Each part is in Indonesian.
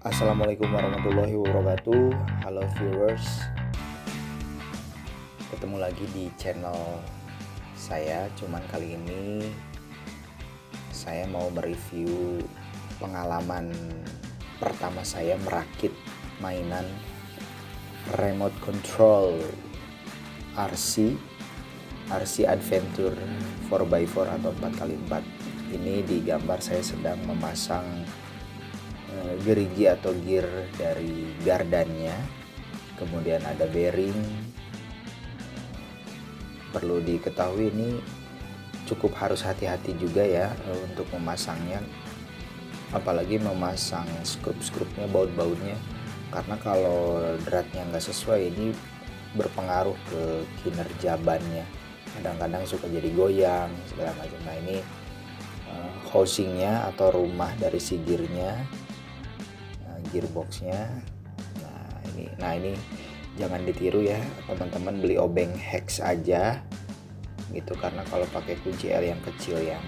Assalamualaikum warahmatullahi wabarakatuh. Halo viewers, ketemu lagi di channel saya. Cuman kali ini saya mau mereview pengalaman pertama saya merakit mainan remote control RC Adventure 4x4 atau 4x4. Ini di gambar saya sedang memasang gerigi atau gear dari gardannya, kemudian ada bearing. Perlu diketahui ini cukup harus hati-hati juga ya untuk memasangnya, apalagi memasang skrup-skrupnya, baut-bautnya, karena kalau dratnya nggak sesuai ini berpengaruh ke kinerja bannya, kadang-kadang suka jadi goyang segala macam. Nah ini housingnya atau rumah dari si gearnya, gearboxnya. Nah ini jangan ditiru ya teman-teman, beli obeng hex aja gitu, karena kalau pakai kunci L yang kecil yang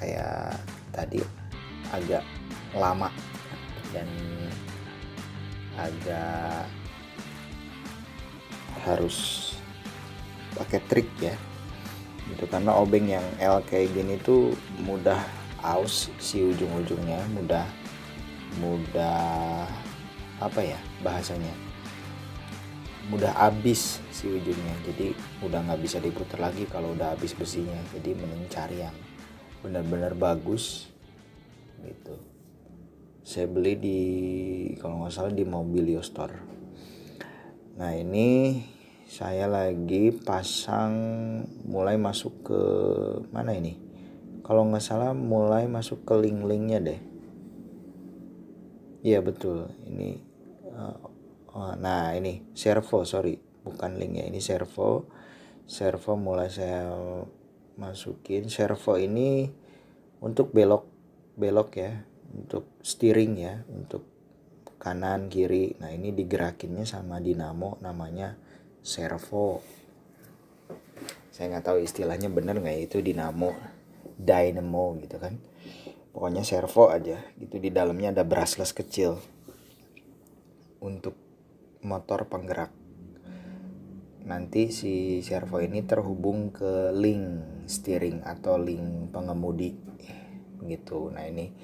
kayak tadi agak lama dan agak harus pakai trik ya gitu, karena obeng yang L kayak gini tuh mudah aus si ujung-ujungnya, mudah apa ya bahasanya, mudah habis si ujungnya, jadi udah nggak bisa diputar lagi kalau udah habis besinya. Jadi mending cari yang benar-benar bagus gitu. Saya beli di, kalau nggak salah, di Mobilio Store. Nah ini saya lagi pasang, mulai masuk ke mana ini, kalau nggak salah mulai masuk ke link-linknya deh. Iya betul, ini nah ini servo, bukan link ya, ini servo mulai saya masukin. Servo ini untuk belok ya, untuk steering ya, untuk kanan kiri. Nah ini digerakinnya sama dinamo, namanya servo. Saya nggak tahu istilahnya bener nggak itu, dynamo gitu kan, pokoknya servo aja gitu. Di dalamnya ada brushless kecil untuk motor penggerak. Nanti si servo ini terhubung ke link steering atau link pengemudi gitu. Nah ini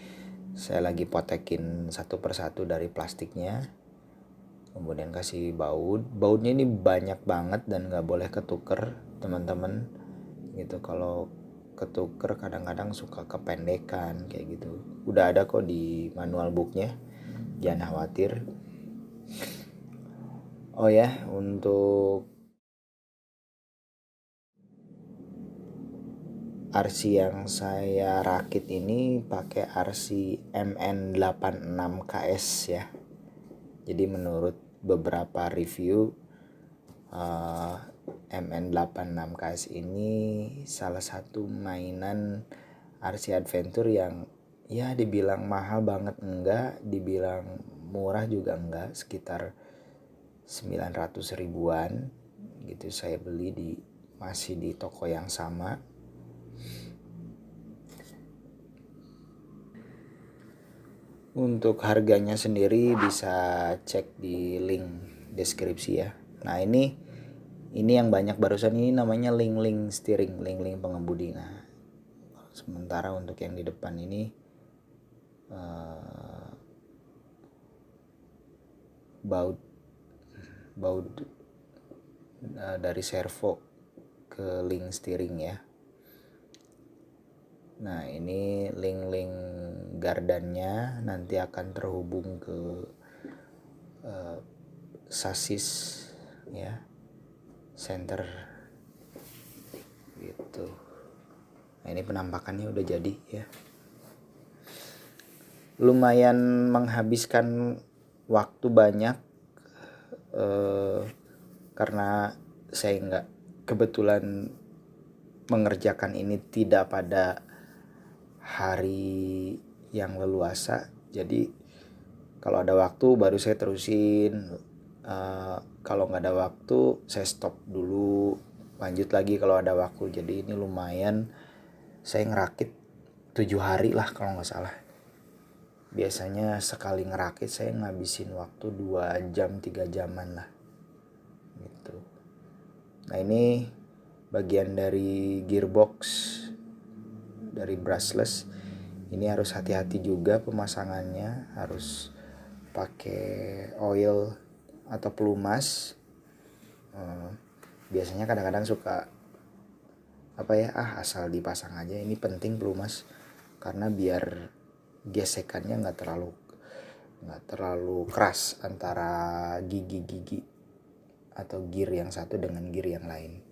saya lagi potekin satu persatu dari plastiknya, kemudian kasih bautnya ini banyak banget dan nggak boleh ketuker teman-teman gitu. Kalau ketuker kadang-kadang suka kependekan kayak gitu. Udah ada kok di manual booknya, jangan khawatir. Oh ya, untuk RC yang saya rakit ini pakai RC MN86KS ya. Jadi menurut beberapa review, MN86KS ini salah satu mainan RC Adventure yang ya dibilang mahal banget enggak, dibilang murah juga enggak, sekitar 900 ribuan gitu. Saya beli masih di toko yang sama. Untuk harganya sendiri bisa cek di link deskripsi ya. Nah ini yang banyak barusan ini namanya link steering, link pengemudi. Nah sementara untuk yang di depan ini baut dari servo ke link steering ya. Nah ini link gardannya nanti akan terhubung ke sasis ya, center gitu. Nah ini penampakannya udah jadi ya. Lumayan menghabiskan waktu banyak karena saya nggak kebetulan mengerjakan ini tidak pada hari yang leluasa. Jadi kalau ada waktu baru saya terusin, kalau nggak ada waktu saya stop dulu, lanjut lagi kalau ada waktu. Jadi ini lumayan, saya ngerakit 7 hari lah kalau nggak salah biasanya sekali ngerakit saya ngabisin waktu 2 jam 3 jaman lah gitu. Nah ini bagian dari gearbox dari brushless. Ini harus hati-hati juga pemasangannya, harus pakai oil atau pelumas. Biasanya kadang-kadang suka asal dipasang aja. Ini penting pelumas karena biar gesekannya nggak terlalu keras antara gigi-gigi atau gear yang satu dengan gear yang lain.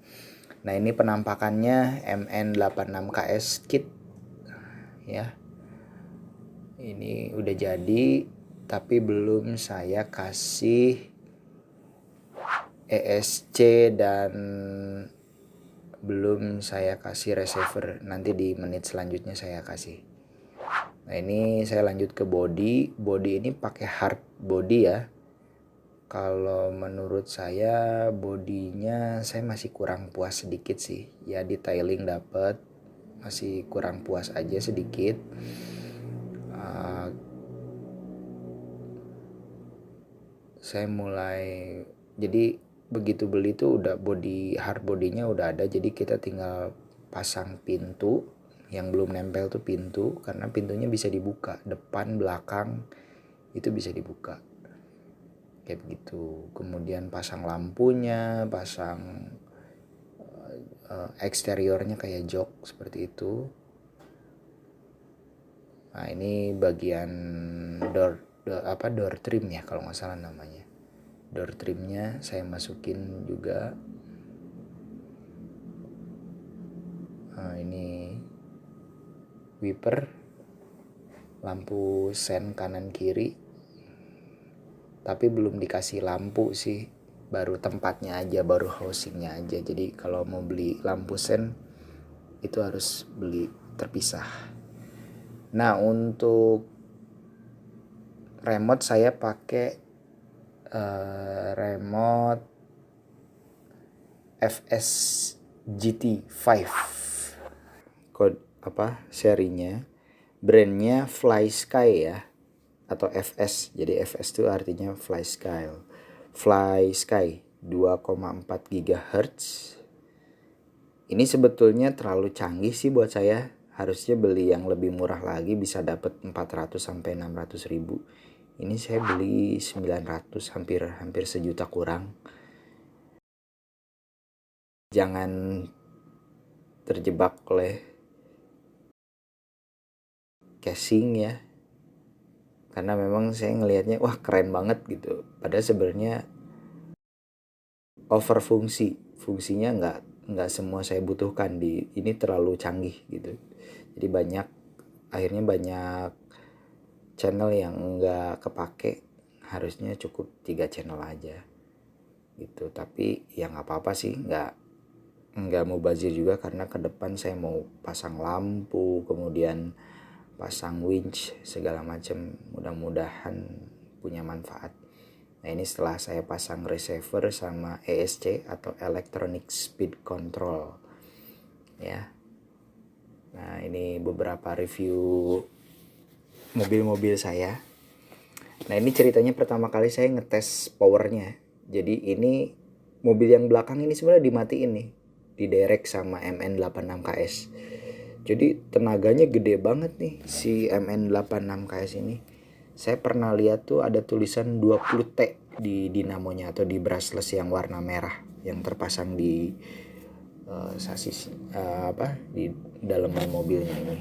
Nah ini penampakannya MN86KS kit ya. Ini udah jadi tapi belum saya kasih ESC dan belum saya kasih receiver. Nanti di menit selanjutnya saya kasih. Nah ini saya lanjut ke body ini pakai hard body ya. Kalau menurut saya bodinya saya masih kurang puas sedikit sih ya, detailing dapat, masih kurang puas aja sedikit. Saya mulai, jadi begitu beli tuh udah hard bodinya udah ada, jadi kita tinggal pasang pintu. Yang belum nempel tuh pintu, karena pintunya bisa dibuka depan belakang, itu bisa dibuka kayak begitu. Kemudian pasang lampunya, pasang eksteriornya kayak jok seperti itu. Nah ini bagian door trim ya kalau nggak salah namanya. Door trimnya saya masukin juga. Nah, ini wiper, lampu sen kanan kiri, tapi belum dikasih lampu sih, baru tempatnya aja, baru housingnya aja. Jadi kalau mau beli lampu sen itu harus beli terpisah. Nah untuk remote saya pakai remote FS GT5, kode serinya, brandnya Fly Sky ya, atau FS. Jadi FS itu artinya Fly Sky. Fly Sky 2,4 GHz. Ini sebetulnya terlalu canggih sih buat saya. Harusnya beli yang lebih murah lagi, bisa dapat 400 sampai 600 ribu. Ini saya beli 900, hampir sejuta kurang. Jangan terjebak oleh casing ya, karena memang saya ngelihatnya wah keren banget gitu, padahal sebenarnya over fungsinya nggak semua saya butuhkan di ini, terlalu canggih gitu. Jadi akhirnya banyak channel yang nggak kepake, harusnya cukup 3 channel aja gitu. Tapi ya nggak apa-apa sih, nggak mau bazir juga, karena ke depan saya mau pasang lampu, kemudian pasang winch segala macam, mudah-mudahan punya manfaat. Nah ini setelah saya pasang receiver sama ESC atau Electronic Speed Control ya. Nah ini beberapa review mobil-mobil saya. Nah ini ceritanya pertama kali saya ngetes powernya. Jadi ini mobil yang belakang ini sebenarnya dimatiin nih, diderek sama MN86KS. Jadi tenaganya gede banget nih si MN86KS ini. Saya pernah lihat tuh ada tulisan 20T di dinamonya atau di brushless yang warna merah yang terpasang di sasis di dalaman mobilnya ini.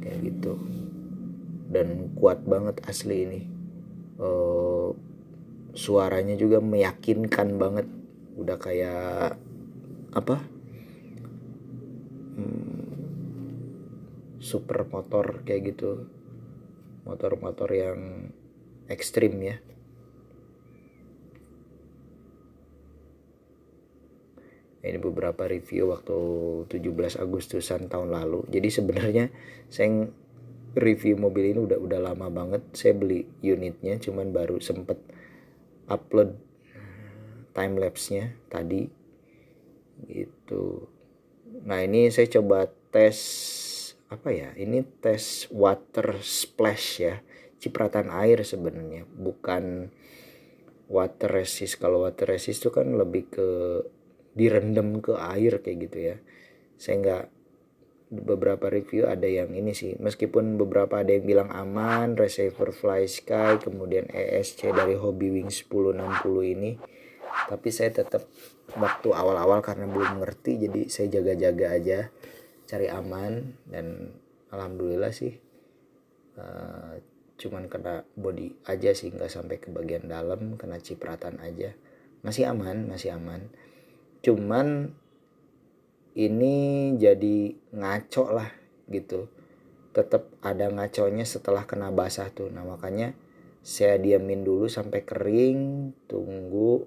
Kayak gitu. Dan kuat banget asli ini. Suaranya juga meyakinkan banget. Udah kayak super motor kayak gitu, motor-motor yang ekstrim ya. Ini beberapa review waktu 17 Agustusan tahun lalu. Jadi sebenarnya saya review mobil ini udah lama banget. Saya beli unitnya, cuman baru sempet upload time lapse-nya tadi gitu. Nah ini saya coba tes ini tes water splash ya. cipratan air sebenarnya, bukan water resist. Kalau water resist itu kan lebih ke direndam ke air kayak gitu ya. Saya nggak, beberapa review ada yang ini sih, meskipun beberapa ada yang bilang aman, receiver Fly Sky, kemudian ESC dari Hobby Wings 1060 ini, tapi saya tetap waktu awal-awal karena belum ngerti, jadi saya jaga-jaga aja, cari aman. Dan alhamdulillah sih cuman kena body aja sih, nggak sampai ke bagian dalam, kena cipratan aja, masih aman. Cuman ini jadi ngaco lah gitu, tetap ada ngaconya setelah kena basah tuh. Nah makanya saya diamin dulu sampai kering, tunggu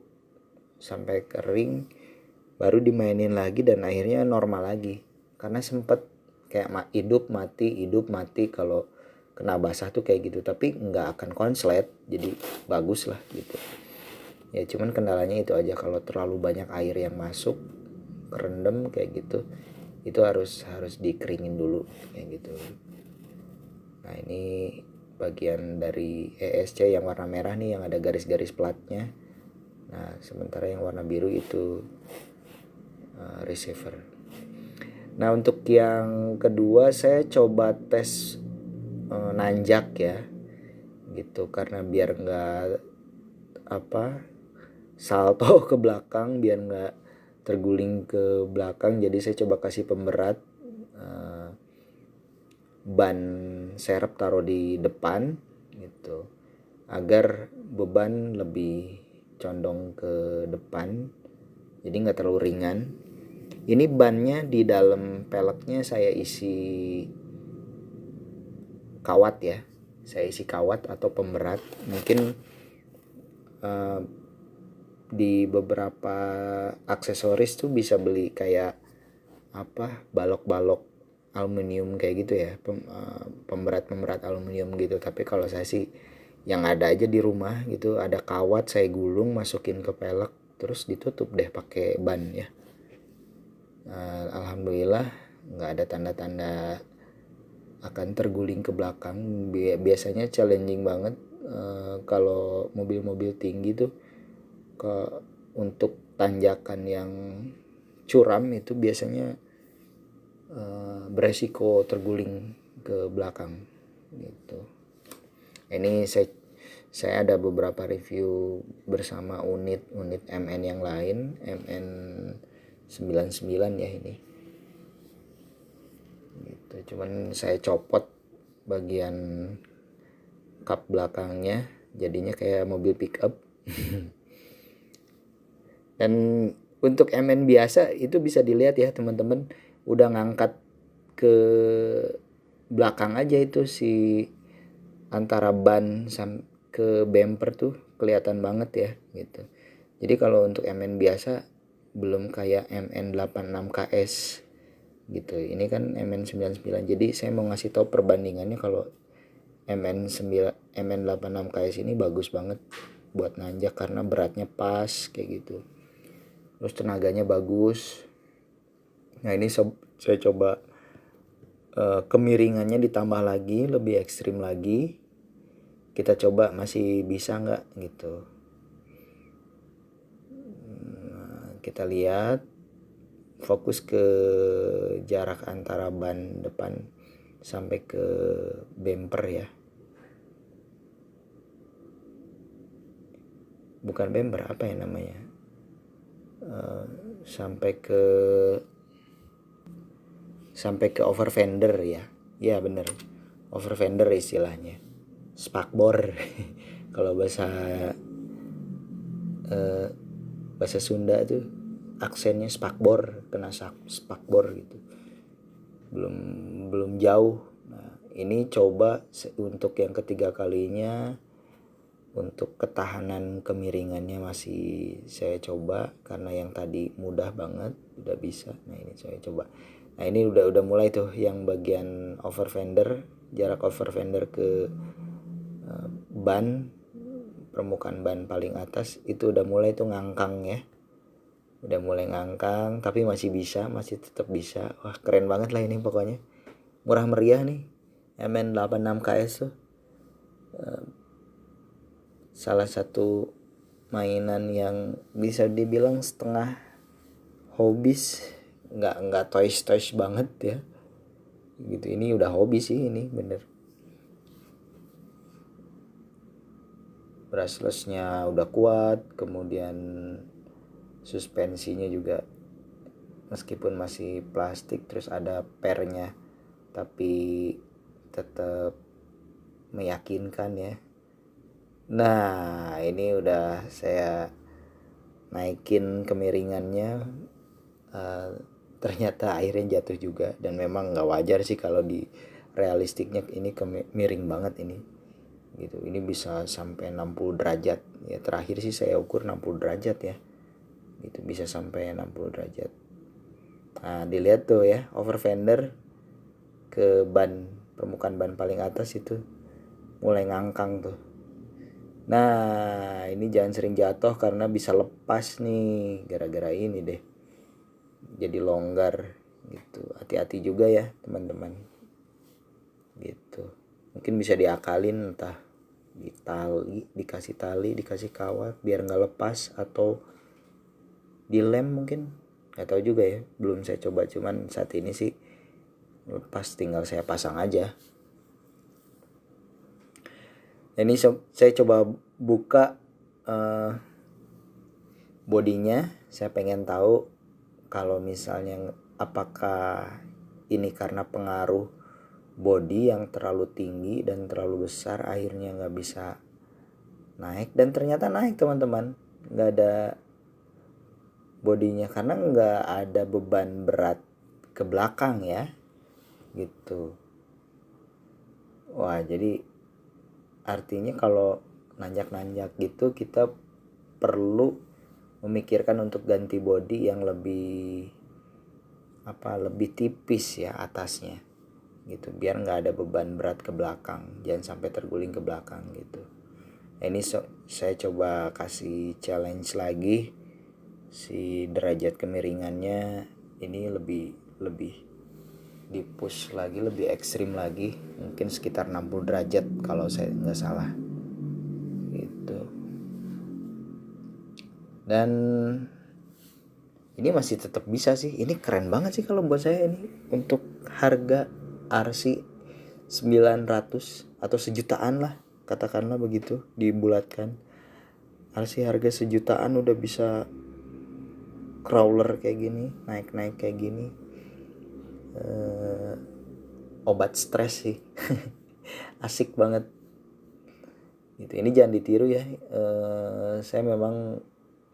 sampai kering baru dimainin lagi, dan akhirnya normal lagi. Karena sempet kayak hidup mati kalau kena basah tuh kayak gitu, tapi nggak akan konslet, jadi bagus lah gitu ya. Cuman kendalanya itu aja, kalau terlalu banyak air yang masuk kerendam kayak gitu, itu harus dikeringin dulu kayak gitu. Nah ini bagian dari ESC yang warna merah nih, yang ada garis-garis platnya. Nah sementara yang warna biru itu receiver. Nah untuk yang kedua saya coba tes nanjak ya gitu, karena biar nggak salto ke belakang, biar nggak terguling ke belakang. Jadi saya coba kasih pemberat, ban serep taruh di depan gitu, agar beban lebih condong ke depan, jadi nggak terlalu ringan. Ini bannya di dalam peleknya saya isi kawat ya, saya isi kawat atau pemberat. Mungkin di beberapa aksesoris tuh bisa beli kayak balok-balok aluminium kayak gitu ya, pemberat aluminium gitu. Tapi kalau saya sih yang ada aja di rumah gitu, ada kawat, saya gulung, masukin ke pelek, terus ditutup deh pakai ban ya. Alhamdulillah nggak ada tanda-tanda akan terguling ke belakang. Biasanya challenging banget kalau mobil-mobil tinggi tuh, untuk tanjakan yang curam itu biasanya beresiko terguling ke belakang gitu. Ini saya ada beberapa review bersama unit MN yang lain, MN 99 ya ini gitu. Cuman saya copot bagian kap belakangnya, jadinya kayak mobil pickup. Dan untuk MN biasa itu bisa dilihat ya teman-teman, udah ngangkat ke belakang aja itu si antara ban ke bumper tuh kelihatan banget ya gitu. Jadi kalau untuk MN biasa belum kayak MN 86 KS gitu. Ini kan MN 99. Jadi saya mau ngasih tahu perbandingannya, kalau MN 86 KS ini bagus banget buat nanjak karena beratnya pas kayak gitu. Terus tenaganya bagus. Nah ini saya coba kemiringannya ditambah lagi, lebih ekstrim lagi. Kita coba masih bisa nggak gitu. Nah, kita lihat, fokus ke jarak antara ban depan sampai ke bumper ya. Bukan bumper, apa ya namanya? Sampai ke over fender ya. Ya bener, over fender istilahnya. Spakbor kalau bahasa Sunda tuh aksennya spakbor, kena spakbor gitu. Belum jauh. Nah, ini coba untuk yang ketiga kalinya. Untuk ketahanan kemiringannya masih saya coba, karena yang tadi mudah banget udah bisa. Nah ini saya coba. Nah ini udah mulai tuh yang bagian over fender, jarak over fender ke ban, permukaan ban paling atas itu udah mulai tuh ngangkang ya. Udah mulai ngangkang, tapi masih tetap bisa. Wah keren banget lah ini pokoknya. Murah meriah nih MN 86 KS tuh. salah satu mainan yang bisa dibilang setengah hobis, nggak toys banget ya gitu. Ini udah hobi sih, ini bener. Brushlessnya udah kuat, kemudian suspensinya juga meskipun masih plastik, terus ada pernya tapi tetap meyakinkan ya. Nah ini udah saya naikin kemiringannya, ternyata akhirnya jatuh juga. Dan memang nggak wajar sih kalau di realistiknya ini miring banget ini gitu. Ini bisa sampai 60 derajat ya, terakhir sih saya ukur 60 derajat ya gitu, bisa sampai 60 derajat. Nah dilihat tuh ya, over fender ke ban, permukaan ban paling atas itu mulai ngangkang tuh. Nah ini jangan sering jatuh karena bisa lepas nih gara-gara ini deh, jadi longgar gitu. Hati-hati juga ya teman-teman gitu. Mungkin bisa diakalin, entah dikasih tali, dikasih kawat biar nggak lepas, atau dilem mungkin, nggak tahu juga ya, belum saya coba. Cuman saat ini sih lepas, tinggal saya pasang aja. Ini saya coba buka bodinya. Saya pengen tahu kalau misalnya apakah ini karena pengaruh body yang terlalu tinggi dan terlalu besar akhirnya nggak bisa naik. Dan ternyata naik teman-teman, nggak ada bodinya karena nggak ada beban berat ke belakang ya gitu. Wah jadi artinya kalau nanjak-nanjak gitu kita perlu memikirkan untuk ganti bodi yang lebih lebih tipis ya atasnya gitu, biar nggak ada beban berat ke belakang, jangan sampai terguling ke belakang gitu. Ini saya coba kasih challenge lagi, si derajat kemiringannya ini lebih di push lagi, lebih ekstrim lagi, mungkin sekitar 60 derajat kalau saya nggak salah gitu. Dan ini masih tetap bisa sih, ini keren banget sih kalau buat saya ini. Untuk harga RC 900 atau sejutaan lah, katakanlah begitu dibulatkan. RC harga sejutaan udah bisa crawler kayak gini, naik kayak gini. Obat stres sih. Asik banget gitu. Ini jangan ditiru ya. Saya memang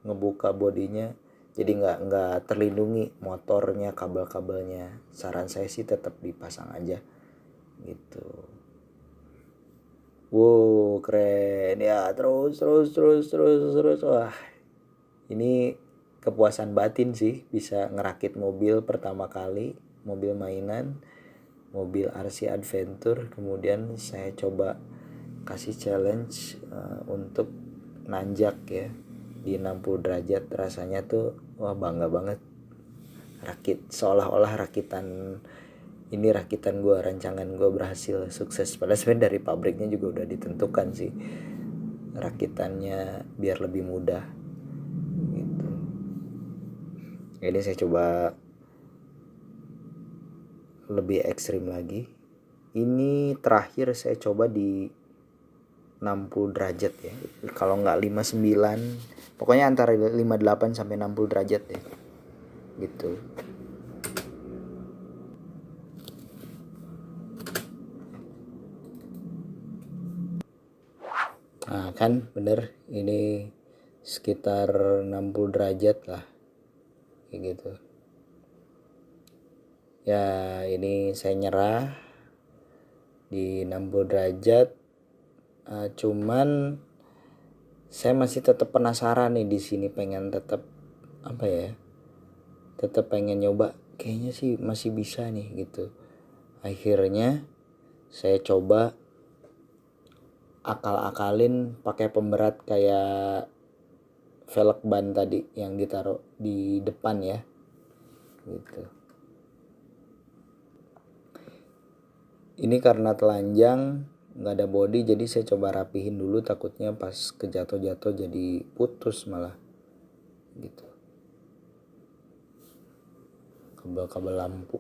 ngebuka bodinya jadi nggak terlindungi motornya, kabel-kabelnya. Saran saya sih tetap dipasang aja gitu. Wow keren ya, terus. Wah ini kepuasan batin sih, bisa ngerakit mobil pertama kali, mobil mainan, mobil RC Adventure. Kemudian saya coba kasih challenge untuk nanjak ya di 60 derajat. Rasanya tuh wah bangga banget, rakit seolah-olah rakitan gue, rancangan gue berhasil sukses. Padahal sebenarnya dari pabriknya juga udah ditentukan sih rakitannya biar lebih mudah gitu. Ini saya coba lebih ekstrim lagi. Ini terakhir saya coba di 60 derajat ya, kalau nggak 59, pokoknya antara 58 sampai 60 derajat ya gitu. Nah kan bener, ini sekitar 60 derajat lah kayak gitu ya. Ini saya nyerah di 60 derajat. Cuman saya masih tetap penasaran nih di sini, pengen tetap tetap pengen nyoba, kayaknya sih masih bisa nih gitu. Akhirnya saya coba akal-akalin pakai pemberat kayak velg ban tadi yang ditaruh di depan ya gitu. Ini karena telanjang nggak ada body, jadi saya coba rapihin dulu, takutnya pas kejatuh-jatuh jadi putus malah gitu kabel-kabel lampu.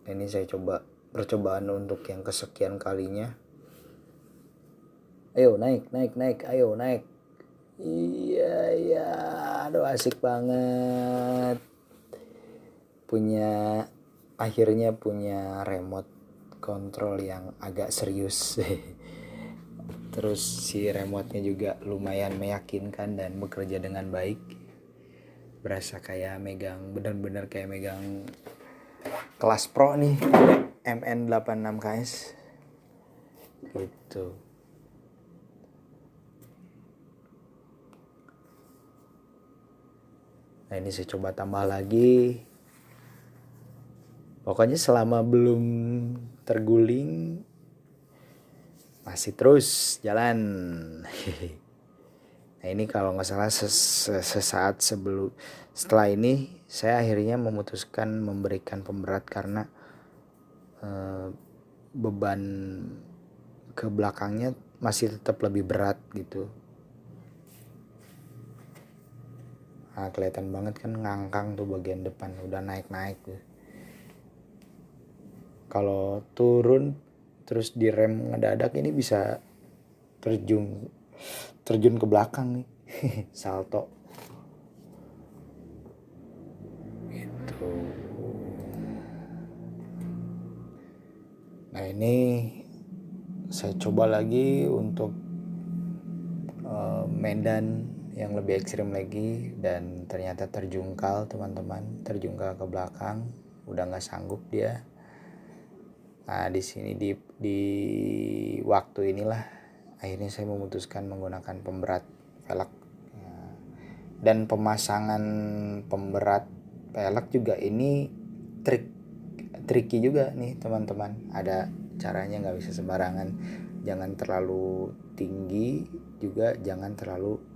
Ini saya coba percobaan untuk yang kesekian kalinya. Ayo naik, ayo naik. Iya, aduh asik banget. Akhirnya punya remote control yang agak serius. Terus si remote-nya juga lumayan meyakinkan dan bekerja dengan baik. Berasa kayak bener-bener kayak megang kelas pro nih, MN86KS gitu. Nah ini saya coba tambah lagi. Pokoknya selama belum terguling masih terus jalan. Nah ini kalau nggak salah sesaat setelah ini saya akhirnya memutuskan memberikan pemberat karena beban ke belakangnya masih tetap lebih berat gitu. Nah, kelihatan banget kan ngangkang tuh bagian depan, udah naik tuh. Kalau turun terus direm ngedadak ini bisa terjun ke belakang nih. Salto gitu. Nah ini saya coba lagi untuk medan yang lebih ekstrim lagi, dan ternyata terjungkal teman-teman, terjungkal ke belakang, udah nggak sanggup dia. Nah di sini di waktu inilah akhirnya saya memutuskan menggunakan pemberat velg. Dan pemasangan pemberat velg juga ini tricky juga nih teman-teman. Ada caranya, nggak bisa sembarangan. Jangan terlalu tinggi juga, jangan terlalu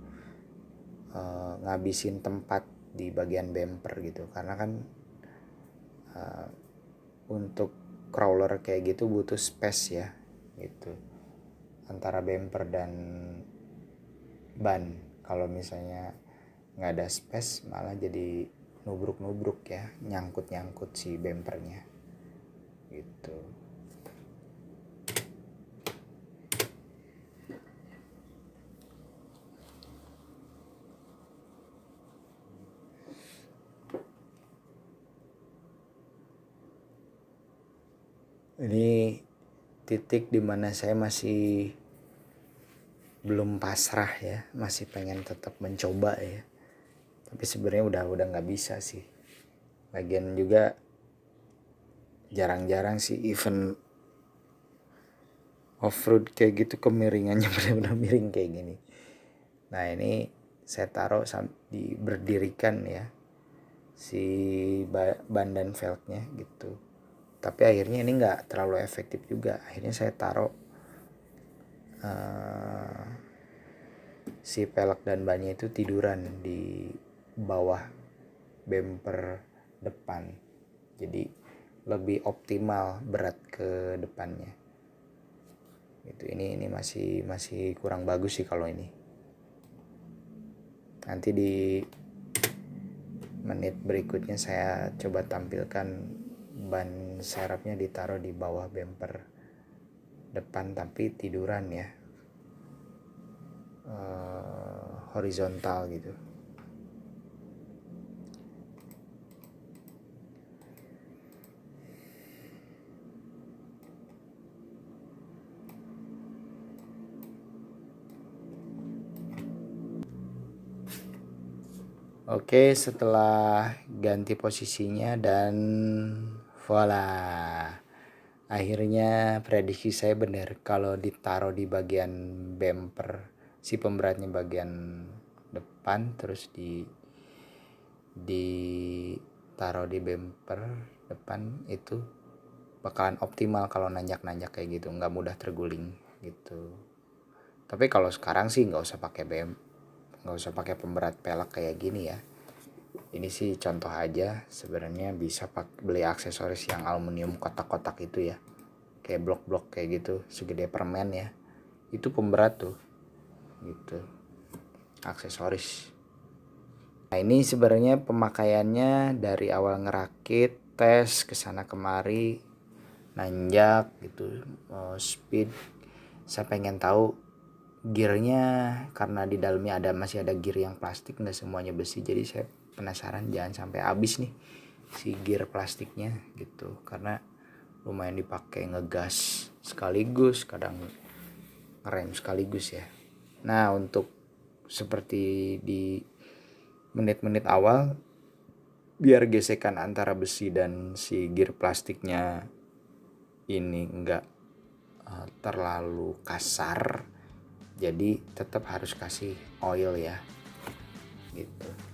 ngabisin tempat di bagian bumper gitu, karena kan untuk crawler kayak gitu butuh space ya gitu antara bumper dan ban. Kalau misalnya nggak ada space malah jadi nubruk ya, nyangkut si bumpernya gitu. Ini titik dimana saya masih belum pasrah ya, masih pengen tetap mencoba ya. Tapi sebenarnya udah nggak bisa sih. Lagian juga jarang-jarang sih event off-road kayak gitu kemiringannya benar-benar miring kayak gini. Nah ini saya taruh berdirikan ya si ban dan velgnya gitu. Tapi akhirnya ini nggak terlalu efektif juga. Akhirnya saya taruh si velg dan bannya itu tiduran di bawah bumper depan. Jadi lebih optimal berat ke depannya. Gitu. Ini masih kurang bagus sih kalau ini. Nanti di menit berikutnya saya coba tampilkan ban serepnya ditaruh di bawah bumper depan tapi tiduran ya, horizontal gitu. Oke, setelah ganti posisinya dan voila, akhirnya prediksi saya benar. Kalau ditaruh di bagian bumper, si pemberatnya bagian depan, terus ditaruh di bumper depan, itu bakalan optimal kalau nanjak kayak gitu, nggak mudah terguling gitu. Tapi kalau sekarang sih nggak usah pakai pemberat pelek kayak gini ya. Ini sih contoh aja, sebenarnya bisa beli aksesoris yang aluminium kotak-kotak itu ya. kayak blok-blok kayak gitu segede permen ya, itu pemberat tuh gitu, aksesoris. Nah ini sebenarnya pemakaiannya dari awal ngerakit, tes kesana kemari, nanjak gitu, speed. Saya pengen tahu gearnya, karena di dalamnya masih ada gear yang plastik, nggak semuanya besi. Jadi saya penasaran jangan sampai habis nih si gear plastiknya gitu, karena lumayan dipakai ngegas sekaligus, kadang ngerem sekaligus ya. Nah untuk seperti di menit-menit awal, biar gesekan antara besi dan si gear plastiknya ini enggak terlalu kasar, jadi tetap harus kasih oil ya gitu.